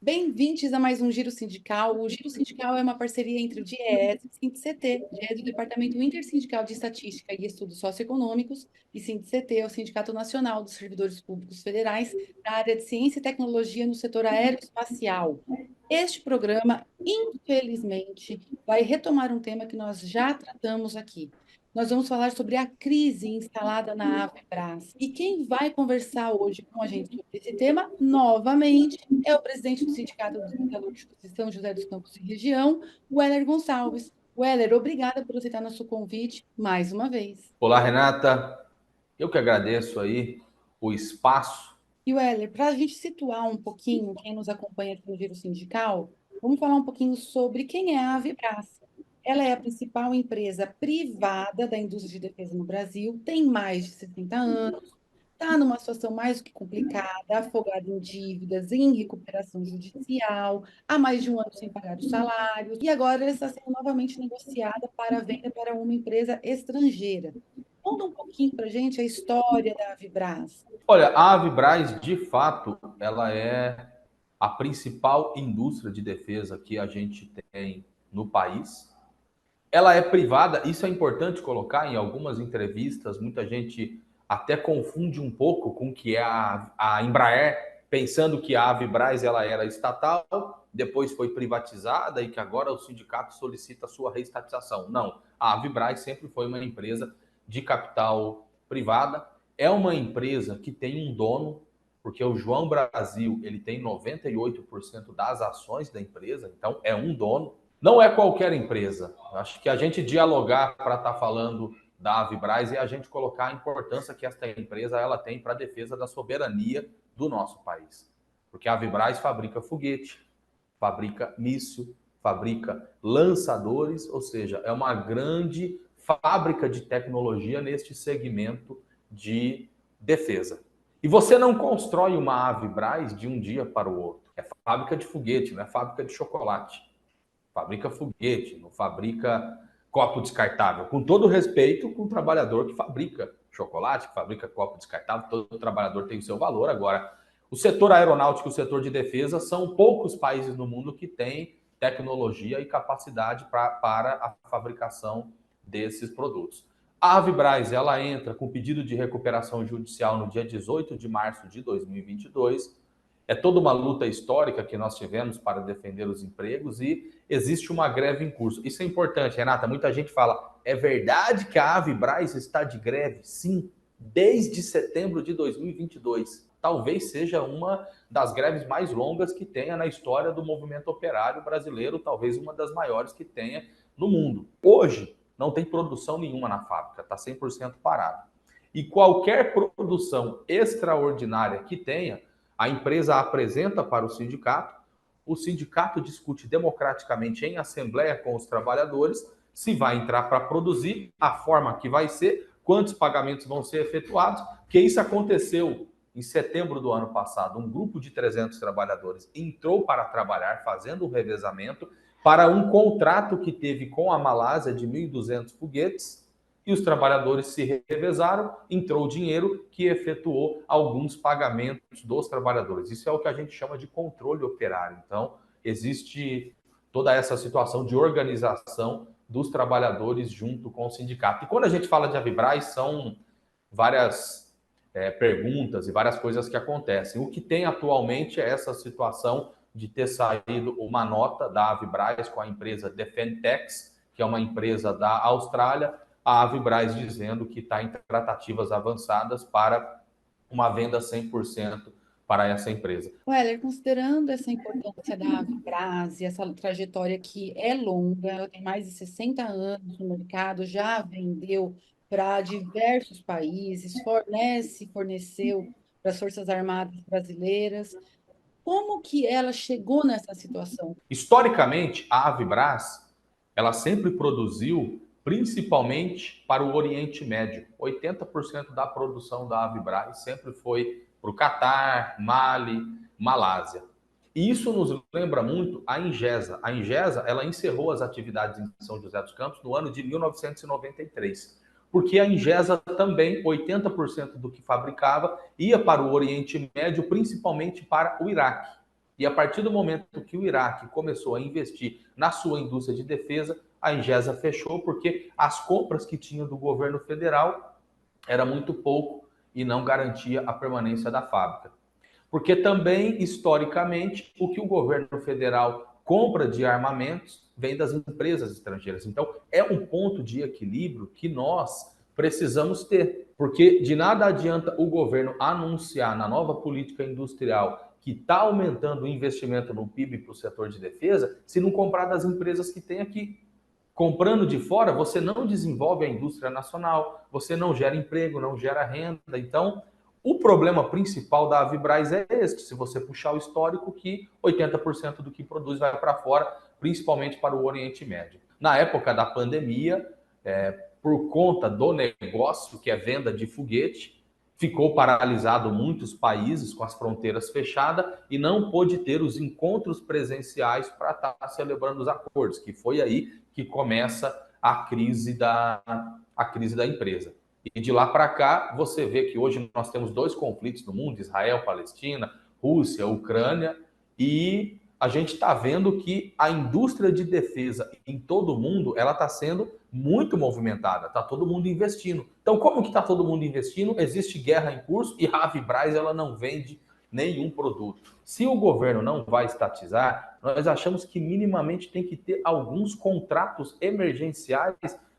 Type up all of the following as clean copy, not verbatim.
Bem-vindos a mais um Giro Sindical. O Giro Sindical é uma parceria entre o DIEESE e o SINDIC-CT. DIEESE é o Departamento Intersindical de Estatística e Estudos Socioeconômicos, e SINDIC-CT é o Sindicato Nacional dos Servidores Públicos Federais da área de Ciência e Tecnologia no setor aeroespacial. Este programa, infelizmente, vai retomar um tema que nós já tratamos aqui. Nós vamos falar sobre a crise instalada na Avebras. E quem vai conversar hoje com a gente sobre esse tema, novamente, é o presidente do Sindicato dos Metalúrgicos de São José dos Campos e Região, Weller Gonçalves. Weller, obrigada por aceitar nosso convite mais uma vez. Olá, Renata. Eu que agradeço aí o espaço. E, Weller, para a gente situar um pouquinho quem nos acompanha aqui no Giro Sindical, vamos falar um pouquinho sobre quem é a Avibras. Ela é a principal empresa privada da indústria de defesa no Brasil, tem mais de 60 anos, está numa situação mais do que complicada, afogada em dívidas, em recuperação judicial, há mais de um ano sem pagar os salários, e agora ela está sendo novamente negociada para venda para uma empresa estrangeira. Conta um pouquinho para a gente a história da Avibras. Olha, a Avibraz, de fato, ela é a principal indústria de defesa que a gente tem no país. Ela é privada, isso é importante colocar em algumas entrevistas, muita gente até confunde um pouco com o que é a Embraer, pensando que a Avibraz ela era estatal, depois foi privatizada e que agora o sindicato solicita a sua reestatização. Não, a Avibraz sempre foi uma empresa de capital privada, é uma empresa que tem um dono, porque o João Brasil ele tem 98% das ações da empresa, então é um dono. Não é qualquer empresa. Acho que a gente dialogar para estar falando da Avibraz e a gente colocar a importância que esta empresa ela tem para a defesa da soberania do nosso país. Porque a Avibraz fabrica foguete, fabrica míssil, fabrica lançadores, ou seja, é uma grande fábrica de tecnologia neste segmento de defesa. E você não constrói uma Avibraz de um dia para o outro. É fábrica de foguete, não é fábrica de chocolate. Fabrica foguete, não fabrica copo descartável. Com todo respeito com o trabalhador que fabrica chocolate, que fabrica copo descartável, todo trabalhador tem o seu valor. Agora, o setor aeronáutico e o setor de defesa são poucos países no mundo que têm tecnologia e capacidade para a fabricação desses produtos. A Avibraz, ela entra com pedido de recuperação judicial no dia 18 de março de 2022. É toda uma luta histórica que nós tivemos para defender os empregos e existe uma greve em curso. Isso é importante, Renata. Muita gente fala, é verdade que a Avibraz está de greve? Sim, desde setembro de 2022. Talvez seja uma das greves mais longas que tenha na história do movimento operário brasileiro, talvez uma das maiores que tenha no mundo. Hoje, não tem produção nenhuma na fábrica, está 100% parado. E qualquer produção extraordinária que tenha, a empresa apresenta para o sindicato discute democraticamente em assembleia com os trabalhadores se vai entrar para produzir, a forma que vai ser, quantos pagamentos vão ser efetuados, que isso aconteceu em setembro do ano passado. Um grupo de 300 trabalhadores entrou para trabalhar, fazendo o revezamento, para um contrato que teve com a Malásia de 1.200 foguetes, e os trabalhadores se revezaram, entrou o dinheiro que efetuou alguns pagamentos dos trabalhadores. Isso é o que a gente chama de controle operário. Então, existe toda essa situação de organização dos trabalhadores junto com o sindicato. E quando a gente fala de Avibraz, são várias perguntas e várias coisas que acontecem. O que tem atualmente é essa situação de ter saído uma nota da Avibraz com a empresa Defentex, que é uma empresa da Austrália, a Avibraz dizendo que está em tratativas avançadas para uma venda 100% para essa empresa. Weller, considerando essa importância da Avibras e essa trajetória que é longa, ela tem mais de 60 anos no mercado, já vendeu para diversos países, forneceu para as Forças Armadas brasileiras. Como que ela chegou nessa situação? Historicamente, a Avibraz ela sempre produziu principalmente para o Oriente Médio. 80% da produção da Avibraz sempre foi para o Catar, Mali, Malásia. E isso nos lembra muito a Ingesa. A Ingesa ela encerrou as atividades em São José dos Campos no ano de 1993, porque a Ingesa também, 80% do que fabricava, ia para o Oriente Médio, principalmente para o Iraque. E a partir do momento que o Iraque começou a investir na sua indústria de defesa, a Ingesa fechou porque as compras que tinha do governo federal era muito pouco e não garantia a permanência da fábrica. Porque também, historicamente, o que o governo federal compra de armamentos vem das empresas estrangeiras. Então, é um ponto de equilíbrio que nós precisamos ter. Porque de nada adianta o governo anunciar na nova política industrial que está aumentando o investimento no PIB para o setor de defesa, se não comprar das empresas que tem aqui. Comprando de fora, você não desenvolve a indústria nacional, você não gera emprego, não gera renda. Então, o problema principal da Avibraz é esse, se você puxar o histórico, que 80% do que produz vai para fora, principalmente para o Oriente Médio. Na época da pandemia, por conta do negócio, que é venda de foguete, ficou paralisado muitos países com as fronteiras fechadas e não pôde ter os encontros presenciais para estar celebrando os acordos, que foi aí que começa a crise da empresa. E de lá para cá, você vê que hoje nós temos 2 conflitos no mundo, Israel, Palestina, Rússia, Ucrânia, e a gente está vendo que a indústria de defesa em todo o mundo, ela está sendo muito movimentada, está todo mundo investindo. Então, como que está todo mundo investindo? Existe guerra em curso e a Avibraz ela não vende nenhum produto. Se o governo não vai estatizar, nós achamos que minimamente tem que ter alguns contratos emergenciais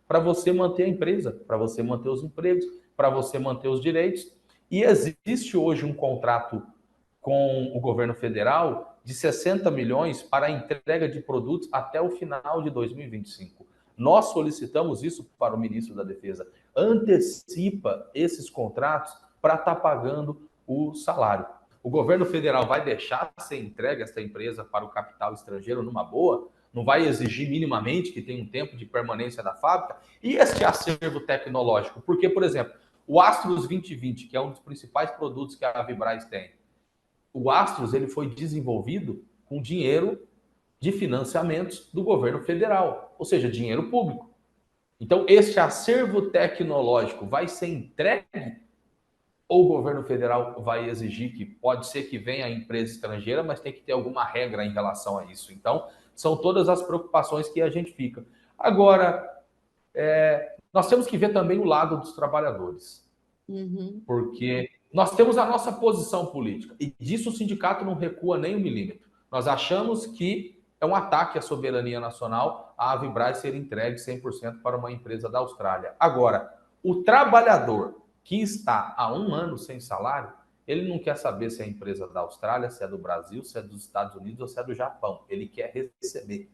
para você manter a empresa, para você manter os empregos, para você manter os direitos. E existe hoje um contrato com o governo federal de 60 milhões para a entrega de produtos até o final de 2025. Nós solicitamos isso para o ministro da Defesa. Antecipa esses contratos para estar pagando o salário. O governo federal vai deixar ser entregue essa empresa para o capital estrangeiro numa boa? Não vai exigir minimamente que tenha um tempo de permanência da fábrica? E este acervo tecnológico? Porque, por exemplo, o Astros 2020, que é um dos principais produtos que a Avibraz tem, o Astros ele foi desenvolvido com dinheiro de financiamentos do governo federal, ou seja, dinheiro público. Então, este acervo tecnológico vai ser entregue ou o governo federal vai exigir que pode ser que venha a empresa estrangeira, mas tem que ter alguma regra em relação a isso. Então, são todas as preocupações que a gente fica. Agora, nós temos que ver também o lado dos trabalhadores, porque nós temos a nossa posição política e disso o sindicato não recua nem um milímetro. Nós achamos que é um ataque à soberania nacional a Avibraz ser entregue 100% para uma empresa da Austrália. Agora, o trabalhador que está há 1 ano sem salário, ele não quer saber se é a empresa da Austrália, se é do Brasil, se é dos Estados Unidos ou se é do Japão. Ele quer receber.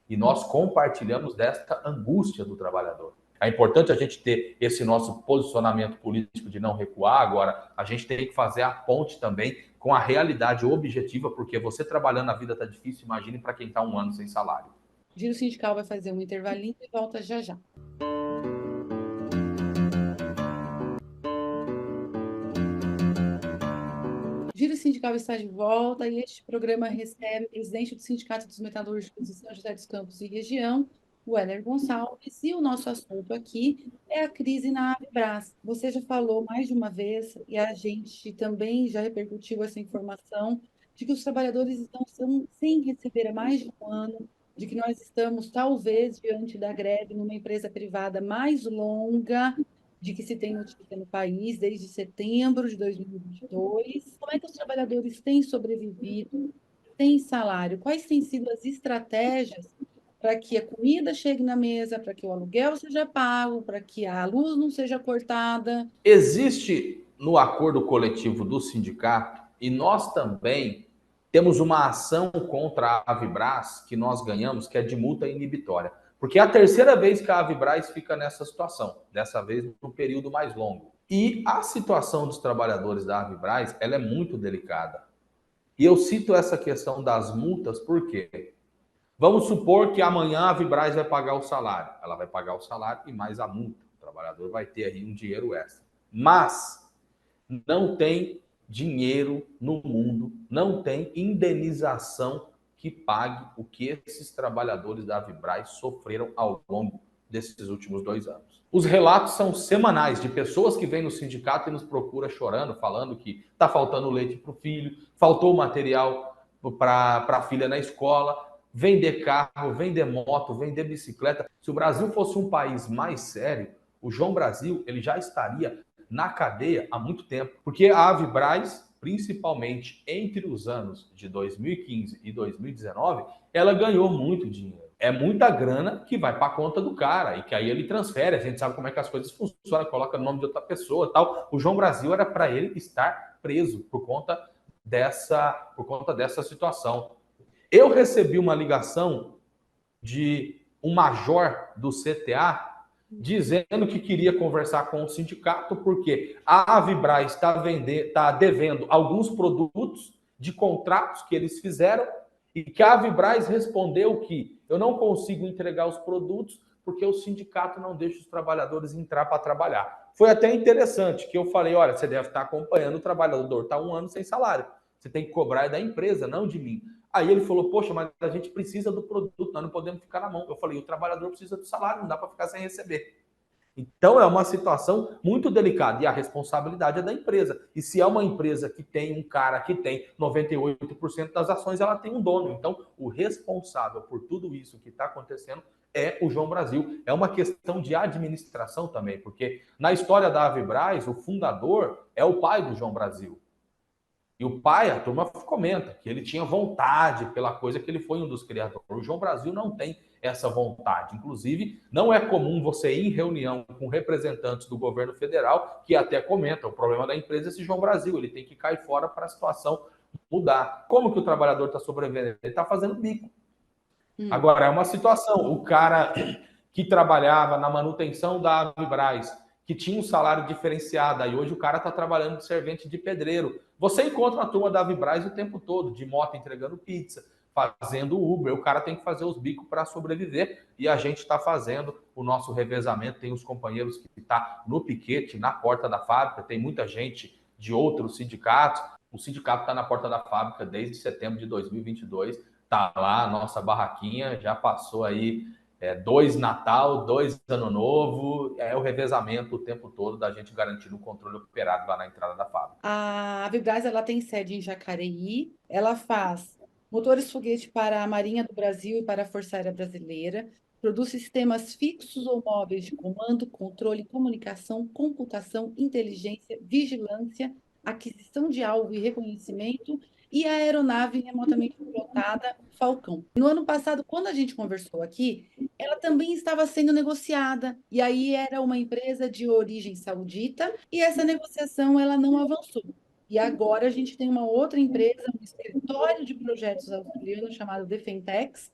E nós compartilhamos desta angústia do trabalhador. É importante a gente ter esse nosso posicionamento político de não recuar. Agora, a gente tem que fazer a ponte também com a realidade objetiva, porque você trabalhando, a vida está difícil, imagine para quem está 1 ano sem salário. O Giro Sindical vai fazer um intervalinho e volta já já. O Giro Sindical está de volta e este programa recebe o presidente do Sindicato dos Metalúrgicos de São José dos Campos e região, o Heller Gonçalves, e o nosso assunto aqui é a crise na Avibraz. Você já falou mais de uma vez, e a gente também já repercutiu essa informação, de que os trabalhadores estão sem receber há mais de 1 ano, de que nós estamos, talvez, diante da greve numa empresa privada mais longa de que se tem notícia no país desde setembro de 2022. Como é que os trabalhadores têm sobrevivido, têm salário? Quais têm sido as estratégias para que a comida chegue na mesa, para que o aluguel seja pago, para que a luz não seja cortada? Existe no acordo coletivo do sindicato, e nós também temos uma ação contra a Avibraz que nós ganhamos, que é de multa inibitória. Porque é a terceira vez que a Avibraz fica nessa situação, dessa vez num período mais longo. E a situação dos trabalhadores da Avibraz, ela é muito delicada. E eu cito essa questão das multas porque vamos supor que amanhã a Avibraz vai pagar o salário. Ela vai pagar o salário e mais a multa. O trabalhador vai ter aí um dinheiro extra. Mas não tem dinheiro no mundo, não tem indenização que pague o que esses trabalhadores da Avibraz sofreram ao longo desses últimos 2 anos. Os relatos são semanais de pessoas que vêm no sindicato e nos procuram chorando, falando que está faltando leite para o filho, faltou material para a filha na escola, vender carro, vender moto, vender bicicleta. Se o Brasil fosse um país mais sério, o João Brasil ele já estaria na cadeia há muito tempo, porque a Avibraz, principalmente entre os anos de 2015 e 2019, ela ganhou muito dinheiro. É muita grana que vai para a conta do cara e que aí ele transfere. A gente sabe como é que as coisas funcionam, coloca o nome de outra pessoa, tal. O João Brasil era para ele estar preso por conta dessa situação. Eu recebi uma ligação de um major do CTA dizendo que queria conversar com o sindicato porque a Avibraz está devendo alguns produtos de contratos que eles fizeram e que a Avibraz respondeu que eu não consigo entregar os produtos porque o sindicato não deixa os trabalhadores entrar para trabalhar. Foi até interessante que eu falei, olha, você deve estar acompanhando, o trabalhador está 1 ano sem salário. Você tem que cobrar da empresa, não de mim. Aí ele falou, poxa, mas a gente precisa do produto, nós não podemos ficar na mão. Eu falei, o trabalhador precisa do salário, não dá para ficar sem receber. Então é uma situação muito delicada e a responsabilidade é da empresa. E se é uma empresa que tem um cara que tem 98% das ações, ela tem um dono. Então o responsável por tudo isso que está acontecendo é o João Brasil. É uma questão de administração também, porque na história da Avibraz, o fundador é o pai do João Brasil. E o pai, a turma comenta que ele tinha vontade pela coisa que ele foi um dos criadores. O João Brasil não tem essa vontade. Inclusive, não é comum você ir em reunião com representantes do governo federal que até comentam o problema da empresa é esse João Brasil, ele tem que cair fora para a situação mudar. Como que o trabalhador está sobrevivendo? Ele está fazendo bico. Agora, é uma situação, o cara que trabalhava na manutenção da Avibraz, que tinha um salário diferenciado, aí hoje o cara está trabalhando de servente de pedreiro. Você encontra a turma da Avibraz o tempo todo, de moto entregando pizza, fazendo Uber, o cara tem que fazer os bicos para sobreviver, e a gente está fazendo o nosso revezamento, tem os companheiros que estão no piquete, na porta da fábrica, tem muita gente de outros sindicatos, o sindicato está na porta da fábrica desde setembro de 2022, está lá a nossa barraquinha, já passou aí 2 Natal, 2 Ano Novo, é o revezamento o tempo todo da gente garantindo o controle operado lá na entrada da fábrica. A Vibraz, ela tem sede em Jacareí, ela faz motores foguete para a Marinha do Brasil e para a Força Aérea Brasileira, produz sistemas fixos ou móveis de comando, controle, comunicação, computação, inteligência, vigilância, aquisição de alvo e reconhecimento, e a aeronave remotamente pilotada Falcão. No ano passado, quando a gente conversou aqui, ela também estava sendo negociada, e aí era uma empresa de origem saudita, e essa negociação ela não avançou. E agora a gente tem uma outra empresa, um escritório de projetos australiano chamado Defentex,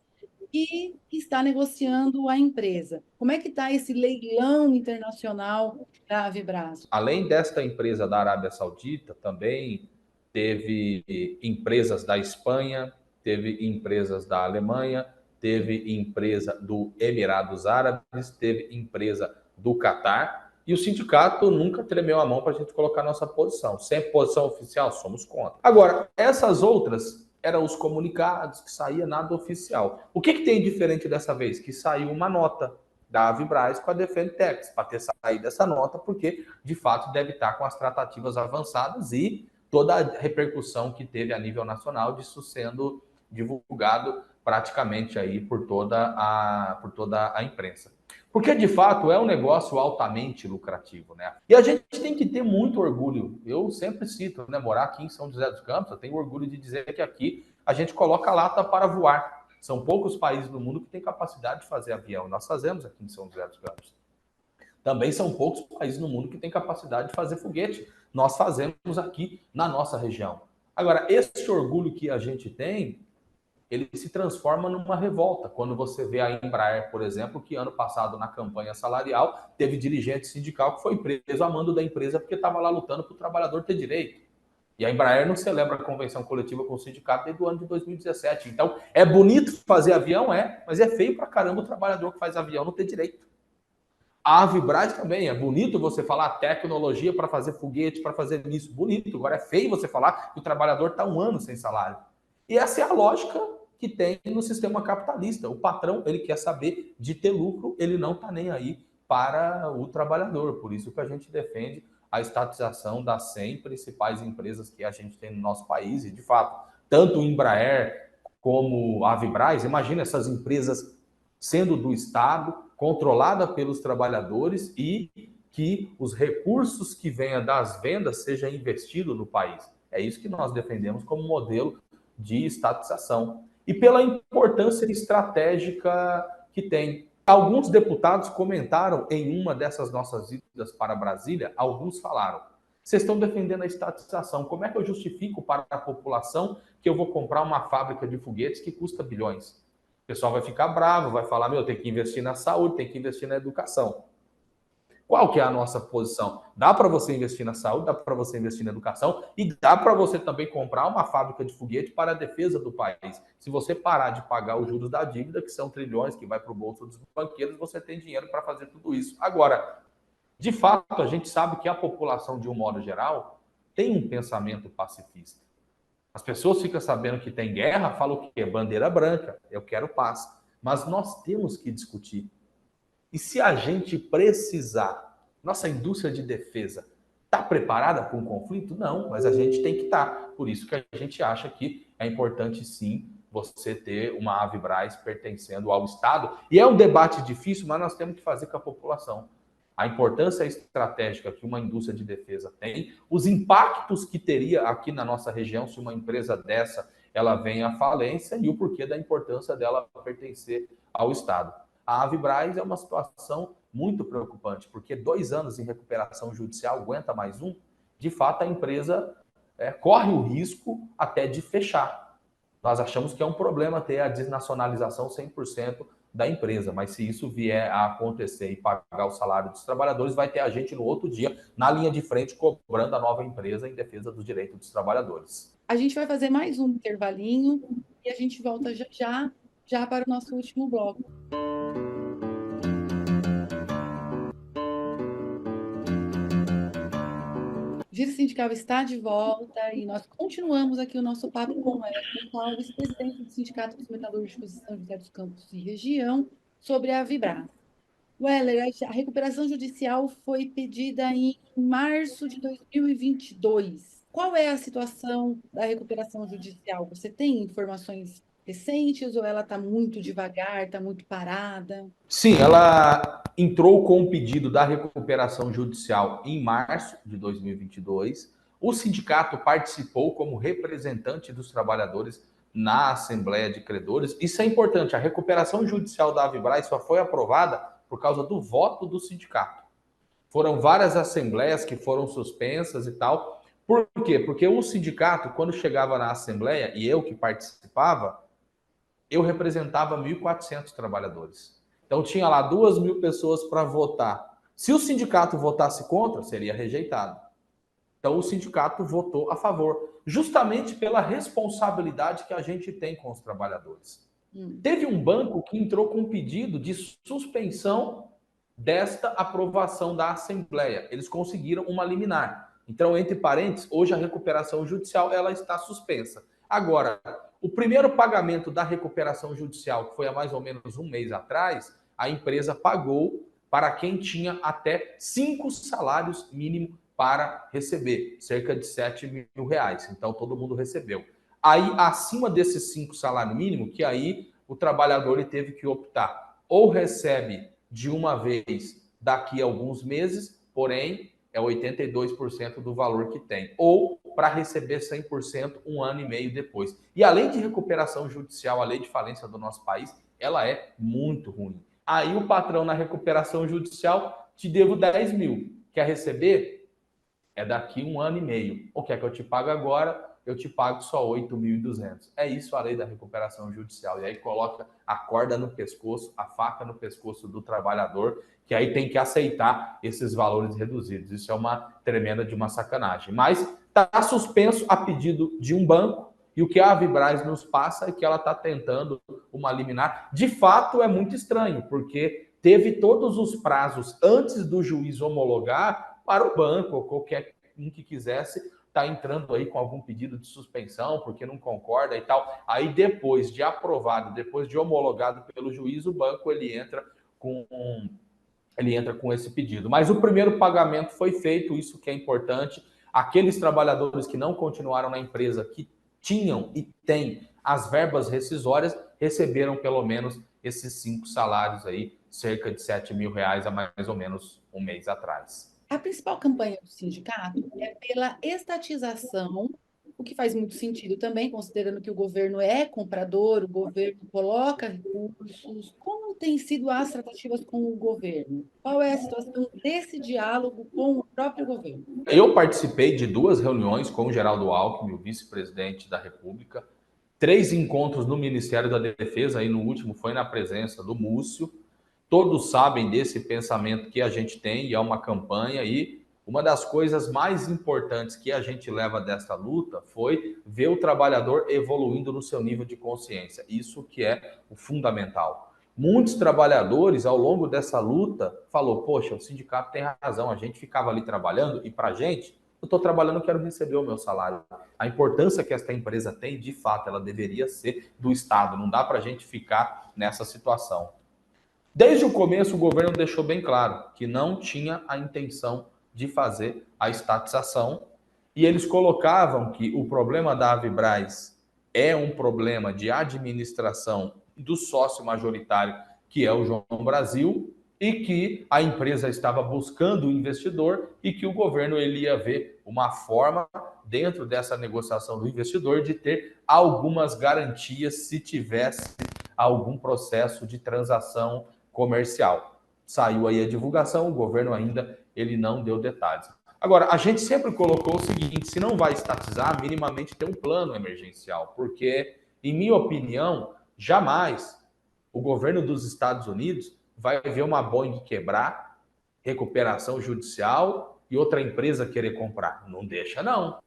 que está negociando a empresa. Como é que está esse leilão internacional da Avibraz? Além desta empresa da Arábia Saudita, também teve empresas da Espanha, teve empresas da Alemanha, teve empresa do Emirados Árabes, teve empresa do Catar, e o sindicato nunca tremeu a mão para a gente colocar nossa posição. Sempre posição oficial, somos contra. Agora, essas outras eram os comunicados, que saía nada oficial. O que tem diferente dessa vez? Que saiu uma nota da Avibraz com a Defentex, para ter saído essa nota, porque, de fato, deve estar com as tratativas avançadas e toda a repercussão que teve a nível nacional disso sendo divulgado praticamente aí por toda a imprensa. Porque, de fato, é um negócio altamente lucrativo, né? E a gente tem que ter muito orgulho. Eu sempre cito, né? Morar aqui em São José dos Campos, eu tenho orgulho de dizer que aqui a gente coloca lata para voar. São poucos países do mundo que têm capacidade de fazer avião. Nós fazemos aqui em São José dos Campos. Também são poucos países no mundo que têm capacidade de fazer foguete. Nós fazemos aqui na nossa região. Agora, esse orgulho que a gente tem, ele se transforma numa revolta. Quando você vê a Embraer, por exemplo, que ano passado, na campanha salarial, teve dirigente sindical que foi preso a mando da empresa porque estava lá lutando para o trabalhador ter direito. E a Embraer não celebra a convenção coletiva com o sindicato desde o ano de 2017. Então, é bonito fazer avião, mas é feio pra caramba o trabalhador que faz avião não ter direito. A Avibraz também, é bonito você falar tecnologia para fazer foguete, para fazer isso, bonito. Agora é feio você falar que o trabalhador está 1 ano sem salário. E essa é a lógica que tem no sistema capitalista. O patrão, ele quer saber de ter lucro, ele não está nem aí para o trabalhador. Por isso que a gente defende a estatização das 100 principais empresas que a gente tem no nosso país. E, de fato, tanto o Embraer como a Avibraz. Imagina essas empresas sendo do Estado, controlada pelos trabalhadores e que os recursos que venham das vendas sejam investidos no país. É isso que nós defendemos como modelo de estatização. E pela importância estratégica que tem. Alguns deputados comentaram em uma dessas nossas idas para Brasília, alguns falaram: vocês estão defendendo a estatização, como é que eu justifico para a população que eu vou comprar uma fábrica de foguetes que custa bilhões? O pessoal vai ficar bravo, vai falar: meu, tem que investir na saúde, tem que investir na educação. Qual que é a nossa posição? Dá para você investir na saúde, dá para você investir na educação e dá para você também comprar uma fábrica de foguete para a defesa do país. Se você parar de pagar os juros da dívida, que são trilhões que vai para o bolso dos banqueiros, você tem dinheiro para fazer tudo isso. Agora, de fato, a gente sabe que a população, de um modo geral, tem um pensamento pacifista. As pessoas ficam sabendo que tem guerra, falam o quê? Bandeira branca, eu quero paz. Mas nós temos que discutir. E se a gente precisar, nossa indústria de defesa está preparada para um conflito? Não, mas a gente tem que estar. Por isso que a gente acha que é importante, sim, você ter uma Avibraz pertencendo ao Estado. E é um debate difícil, mas nós temos que fazer com a população. A importância estratégica que uma indústria de defesa tem, os impactos que teria aqui na nossa região se uma empresa dessa ela vem à falência e o porquê da importância dela pertencer ao Estado. A Avibraz é uma situação muito preocupante, porque 2 anos em recuperação judicial, aguenta mais um, de fato a empresa corre o risco até de fechar. Nós achamos que é um problema ter a desnacionalização 100% da empresa, mas se isso vier a acontecer e pagar o salário dos trabalhadores, vai ter a gente no outro dia, na linha de frente, cobrando a nova empresa em defesa dos direitos dos trabalhadores. A gente vai fazer mais um intervalinho e a gente volta já para o nosso último bloco. Giro Sindical está de volta e nós continuamos aqui o nosso papo com o Wellington Alves, presidente do Sindicato dos Metalúrgicos de São José dos Campos e região, sobre a Avibraz. Weller, a recuperação judicial foi pedida em março de 2022. Qual é a situação da recuperação judicial? Você tem informações recentes ou ela está muito devagar, está muito parada? Sim, ela entrou com o pedido da recuperação judicial em março de 2022. O sindicato participou como representante dos trabalhadores na Assembleia de Credores. Isso é importante, a recuperação judicial da Avibraz só foi aprovada por causa do voto do sindicato. Foram várias assembleias que foram suspensas e tal. Por quê? Porque o sindicato, quando chegava na Assembleia, e eu que participava, eu representava 1.400 trabalhadores. Então tinha lá 2.000 pessoas para votar. Se o sindicato votasse contra, seria rejeitado. Então o sindicato votou a favor, justamente pela responsabilidade que a gente tem com os trabalhadores. Teve um banco que entrou com um pedido de suspensão desta aprovação da Assembleia. Eles conseguiram uma liminar. Então, entre parênteses, hoje a recuperação judicial ela está suspensa. Agora, o primeiro pagamento da recuperação judicial, que foi há mais ou menos um mês atrás, a empresa pagou para quem tinha até 5 salários mínimos para receber, cerca de 7 mil reais. Então, todo mundo recebeu. Aí, acima desses 5 salários mínimos, que aí o trabalhador ele teve que optar. Ou recebe de uma vez daqui a alguns meses, porém, é 82% do valor que tem. Ou para receber 100% um ano e meio depois. E a lei de recuperação judicial, a lei de falência do nosso país, ela é muito ruim. Aí o patrão na recuperação judicial, te devo 10 mil. Quer receber? É daqui um ano e meio. Ou quer que eu te pague agora? Eu te pago só 8.200. É isso a lei da recuperação judicial. E aí coloca a corda no pescoço, a faca no pescoço do trabalhador, que aí tem que aceitar esses valores reduzidos. Isso é uma tremenda de uma sacanagem. Mas está suspenso a pedido de um banco, e o que a Avibraz nos passa é que ela está tentando uma liminar. De fato, é muito estranho, porque teve todos os prazos antes do juiz homologar para o banco ou qualquer um que quisesse tá entrando aí com algum pedido de suspensão porque não concorda e tal. Aí depois de aprovado, depois de homologado pelo juiz, o banco ele entra com esse pedido. Mas o primeiro pagamento foi feito, isso que é importante. Aqueles trabalhadores que não continuaram na empresa, que tinham e têm as verbas rescisórias receberam pelo menos esses 5 salários aí, cerca de R$ 7.000 a mais ou menos um mês atrás. A principal campanha do sindicato é pela estatização, o que faz muito sentido também, considerando que o governo é comprador, o governo coloca recursos. Como têm sido as tratativas com o governo? Qual é a situação desse diálogo com o próprio governo? Eu participei de 2 reuniões com o Geraldo Alckmin, o vice-presidente da República, 3 encontros no Ministério da Defesa, aí no último foi na presença do Múcio. Todos sabem desse pensamento que a gente tem e é uma campanha, e uma das coisas mais importantes que a gente leva dessa luta foi ver o trabalhador evoluindo no seu nível de consciência. Isso que é o fundamental. Muitos trabalhadores, ao longo dessa luta, falou, poxa, o sindicato tem razão, a gente ficava ali trabalhando e para a gente, eu estou trabalhando, eu quero receber o meu salário. A importância que esta empresa tem, de fato, ela deveria ser do Estado, não dá para a gente ficar nessa situação. Desde o começo, o governo deixou bem claro que não tinha a intenção de fazer a estatização, e eles colocavam que o problema da Avibraz é um problema de administração do sócio majoritário, que é o João Brasil, e que a empresa estava buscando o investidor e que o governo ele ia ver uma forma, dentro dessa negociação do investidor, de ter algumas garantias se tivesse algum processo de transação comercial. Saiu aí a divulgação, o governo ainda ele não deu detalhes. Agora, a gente sempre colocou o seguinte, se não vai estatizar, minimamente ter um plano emergencial, porque, em minha opinião, jamais o governo dos Estados Unidos vai ver uma Boeing quebrar, recuperação judicial e outra empresa querer comprar. Não deixa, não.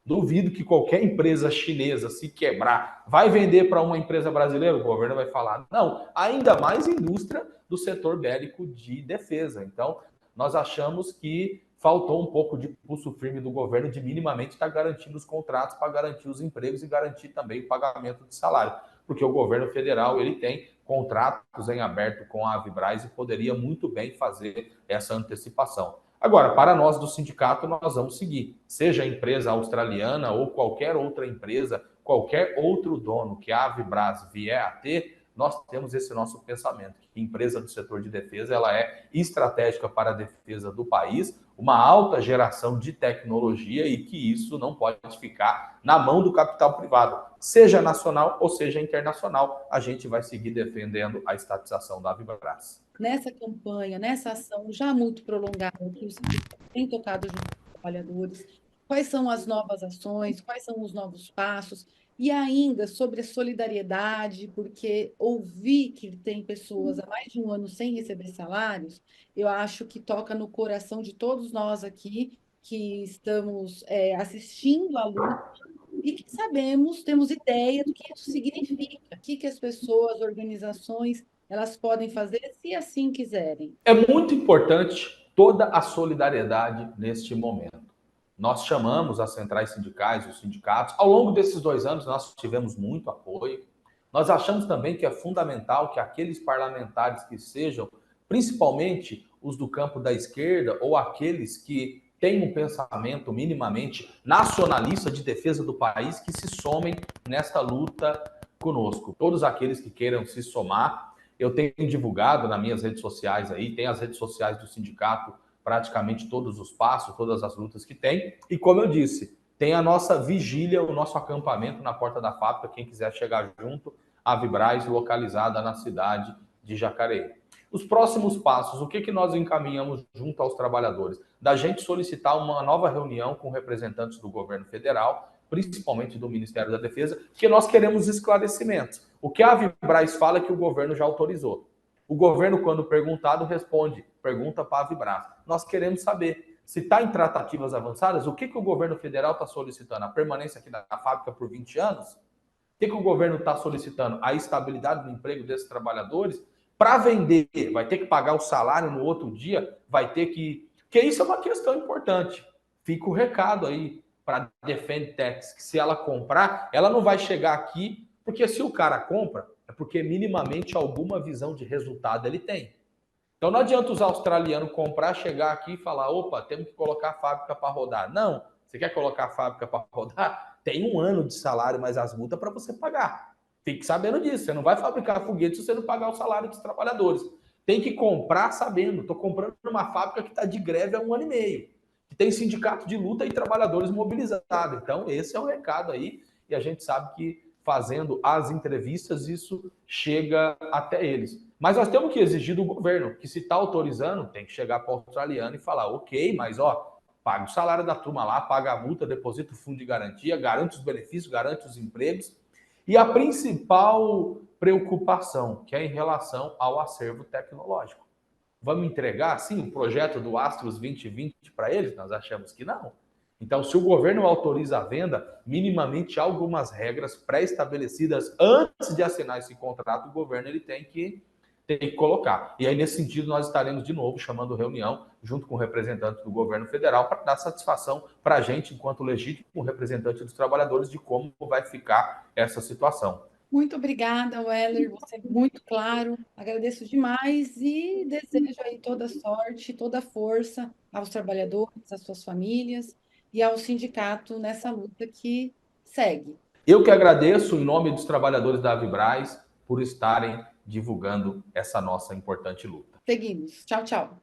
Duvido que qualquer empresa chinesa, se quebrar, vai vender para uma empresa brasileira, o governo vai falar. Não, ainda mais indústria do setor bélico de defesa. Então, nós achamos que faltou um pouco de pulso firme do governo de minimamente estar garantindo os contratos para garantir os empregos e garantir também o pagamento de salário. Porque o governo federal ele tem contratos em aberto com a Avibraz e poderia muito bem fazer essa antecipação. Agora, para nós do sindicato, nós vamos seguir. Seja a empresa australiana ou qualquer outra empresa, qualquer outro dono que a Avibraz vier a ter, nós temos esse nosso pensamento. Que a empresa do setor de defesa ela é estratégica para a defesa do país, uma alta geração de tecnologia e que isso não pode ficar na mão do capital privado. Seja nacional ou seja internacional, a gente vai seguir defendendo a estatização da Avibraz. Nessa campanha, nessa ação já muito prolongada, que o sindicato tem tocado junto com os trabalhadores, quais são as novas ações, quais são os novos passos, e ainda sobre a solidariedade, porque ouvir que tem pessoas há mais de um ano sem receber salários, eu acho que toca no coração de todos nós aqui que estamos assistindo à luta e que sabemos, temos ideia do que isso significa, o que as pessoas, organizações, elas podem fazer se assim quiserem. É muito importante toda a solidariedade neste momento. Nós chamamos as centrais sindicais, os sindicatos. Ao longo desses 2 anos, nós tivemos muito apoio. Nós achamos também que é fundamental que aqueles parlamentares que sejam, principalmente os do campo da esquerda ou aqueles que têm um pensamento minimamente nacionalista de defesa do país, que se somem nesta luta conosco. Todos aqueles que queiram se somar, eu tenho divulgado nas minhas redes sociais aí, tem as redes sociais do sindicato, praticamente todos os passos, todas as lutas que tem. E como eu disse, tem a nossa vigília, o nosso acampamento na porta da fábrica, quem quiser chegar junto, a Avibraz, localizada na cidade de Jacareí. Os próximos passos, o que nós encaminhamos junto aos trabalhadores? Da gente solicitar uma nova reunião com representantes do governo federal, principalmente do Ministério da Defesa, que nós queremos esclarecimentos. O que a Avibraz fala é que o governo já autorizou. O governo, quando perguntado, responde, pergunta para a Avibraz. Nós queremos saber se está em tratativas avançadas, o que o governo federal está solicitando? A permanência aqui na fábrica por 20 anos? O que o governo está solicitando? A estabilidade do emprego desses trabalhadores? Para vender, vai ter que pagar o salário no outro dia? Vai ter que... Porque isso é uma questão importante. Fica o recado aí para a Defentex, que se ela comprar, ela não vai chegar aqui, porque se o cara compra, é porque minimamente alguma visão de resultado ele tem. Então não adianta os australianos comprar, chegar aqui e falar, opa, temos que colocar a fábrica para rodar. Não, você quer colocar a fábrica para rodar? tem um ano de salário mais as multas para você pagar. Fique sabendo disso. Você não vai fabricar foguete se você não pagar o salário dos trabalhadores. Tem que comprar sabendo. Estou comprando numa fábrica que está de greve há 1 ano e meio, que tem sindicato de luta e trabalhadores mobilizados. Então, esse é o recado aí. E a gente sabe que fazendo as entrevistas, isso chega até eles. Mas nós temos que exigir do governo que, se está autorizando, tem que chegar para o australiano e falar, ok, mas ó, paga o salário da turma lá, paga a multa, deposita o fundo de garantia, garante os benefícios, garante os empregos. E a principal preocupação, que é em relação ao acervo tecnológico. Vamos entregar, sim, o projeto do Astros 2020 para eles? Nós achamos que não. Então, se o governo autoriza a venda, minimamente há algumas regras pré-estabelecidas antes de assinar esse contrato, o governo ele tem que colocar. E aí, nesse sentido, nós estaremos de novo chamando reunião junto com representantes do governo federal para dar satisfação para a gente, enquanto legítimo representante dos trabalhadores, de como vai ficar essa situação. Muito obrigada, Weller, você é muito claro, agradeço demais e desejo aí toda sorte, toda força aos trabalhadores, às suas famílias e ao sindicato nessa luta que segue. Eu que agradeço, em nome dos trabalhadores da Avibraz, por estarem divulgando essa nossa importante luta. Seguimos. Tchau, tchau.